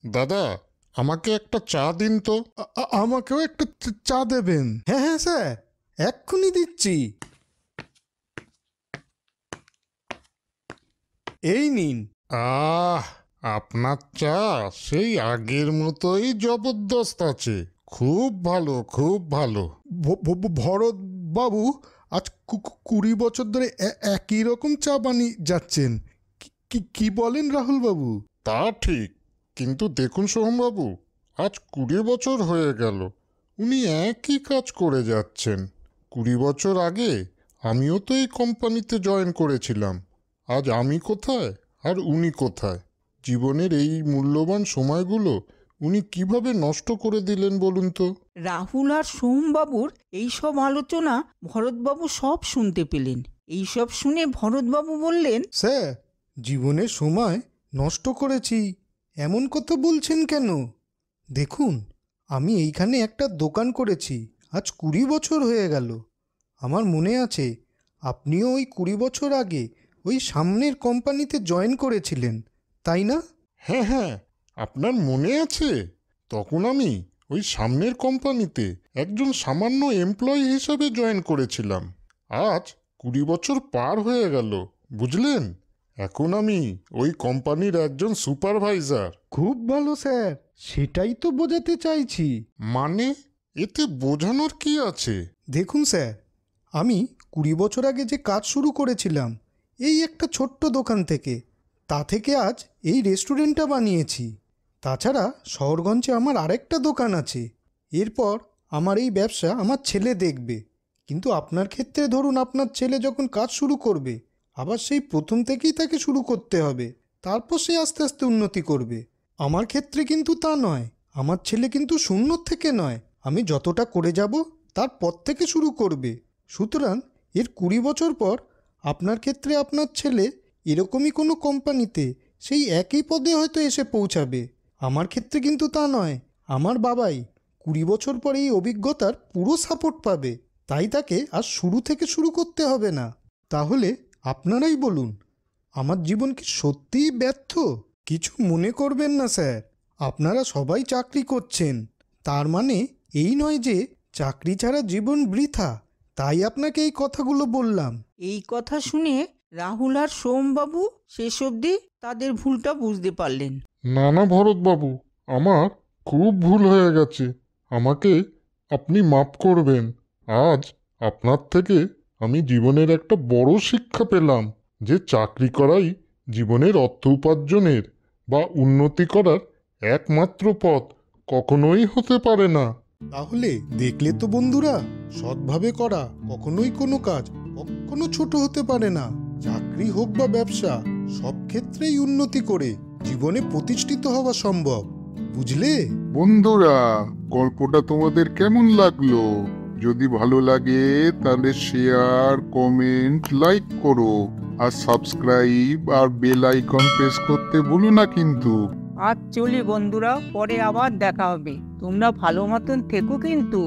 দাদা, আমাকে একটা চা দিন তো। আমাকেও একটা চা দেবেন? হ্যাঁ হ্যাঁ স্যার, এক্ষুনি দিচ্ছি। এই নিন। আহ, আপনার চা সেই আগের মতোই জবরদস্ত আছে। খুব ভালো, খুব ভালো। ভরত বাবু আজ 20 বছর ধরে একই রকম চা বানিয়ে যাচ্ছেন। কি বলেন রাহুল বাবু? তা ঠিক, কিন্তু দেখুন সোহমবাবু, আজ 20 বছর হয়ে গেল উনি একই কাজ করে যাচ্ছেন। 20 বছর আগে আমিও তো এই কোম্পানিতে জয়েন করেছিলাম। আজ আমি কোথায় আর উনি কোথায়? জীবনের এই মূল্যবান সময়গুলো উনি কিভাবে নষ্ট করে দিলেন বলুন তো। রাহুল আর সোমবাবুর এইসব আলোচনা ভরতবাবু সব শুনতে পেলেন। এইসব শুনে ভরতবাবু বললেন, স্যার, জীবনের সময় নষ্ট করেছি এমন কথা বলছেন কেন? দেখুন, আমি এইখানে একটা দোকান করেছি আজ 20 বছর হয়ে গেল। আমার মনে আছে আপনিও ওই 20 বছর আগে ওই সামনের কোম্পানিতে জয়েন করেছিলেন, তাই না? হ্যাঁ হ্যাঁ, আপনার মনে আছে? তখন আমি ওই সামনের কোম্পানিতে একজন সামান্য এমপ্লয়ি হিসাবে জয়েন করেছিলাম। আজ 20 বছর পার হয়ে গেল, বুঝলেন? এখন আমি ওই কোম্পানির একজন সুপারভাইজার। খুব ভালো স্যার, সেটাই তো বোঝাতে চাইছি। মানে, এতে বোঝানোর কি আছে? দেখুন স্যার, আমি 20 বছর আগে যে কাজ শুরু করেছিলাম এই একটা ছোট্ট দোকান থেকে, তা থেকে আজ এই রেস্টুরেন্টটা বানিয়েছি। তাছাড়া শহরগঞ্জে আমার আরেকটা দোকান আছে। এরপর আমার এই ব্যবসা আমার ছেলে দেখবে। কিন্তু আপনার ক্ষেত্রে ধরুন, আপনার ছেলে যখন কাজ শুরু করবে, আবার সেই প্রথম থেকেই তাকে শুরু করতে হবে, তারপর সে আস্তে আস্তে উন্নতি করবে। আমার ক্ষেত্রে কিন্তু তা নয়। আমার ছেলে কিন্তু শূন্য থেকে নয়, আমি যতটা করে যাব তারপর থেকে শুরু করবে। সুতরাং এর 20 বছর পর আপনার ক্ষেত্রে আপনার ছেলে এরকমই কোনো কোম্পানিতে সেই একই পদে হয়তো এসে পৌঁছাবে। আমার ক্ষেত্রে কিন্তু তা নয়। আমার বাবাই 20 বছর পরে এই অভিজ্ঞতার পুরো সাপোর্ট পাবে, তাই তাকে আর শুরু থেকে শুরু করতে হবে না। তাহলে আপনারাই বলুন, আমার জীবন কি সত্যিই ব্যর্থ? কিছু মনে করবেন না স্যার, আপনারা সবাই চাকরি করছেন, তার মানে এই নয় যে চাকরি ছাড়া জীবন বৃথা। তাই আপনাকে এই কথাগুলো বললাম। এই কথা শুনে রাহুল আর সোমবাবু শেষ অবধি তাদের ভুলটা বুঝতে পারলেন। না না ভরতবাবু, আমার খুব ভুল হয়ে গেছে। আমাকে আপনি মাফ করবেন। আজ আপনার থেকে আমি জীবনের একটা বড় শিক্ষা পেলাম যে চাকরি করাই জীবনের অর্থ উপার্জনের বা উন্নতি করার একমাত্র পথ কখনোই হতে পারে না। তাহলে দেখলে তো বন্ধুরা, সৎভাবে করা কখনোই কোনো কাজ কখনো ছোট হতে পারে না। চাকরি হোক বা ব্যবসা, সব ক্ষেত্রেই উন্নতি করে জীবনে প্রতিষ্ঠিত হওয়া সম্ভব, বুঝলে? বন্ধুরা, গল্পটা তোমাদের কেমন লাগলো? যদি ভালো লাগে তাহলে শেয়ার, কমেন্ট, লাইক করো। আর সাবস্ক্রাইব আর বেল আইকন প্রেস করতে ভুলো না কিন্তু। আজ চলি বন্ধুরা, পরে আবার দেখা হবে। তোমরা ভালো মতন থেকো কিন্তু।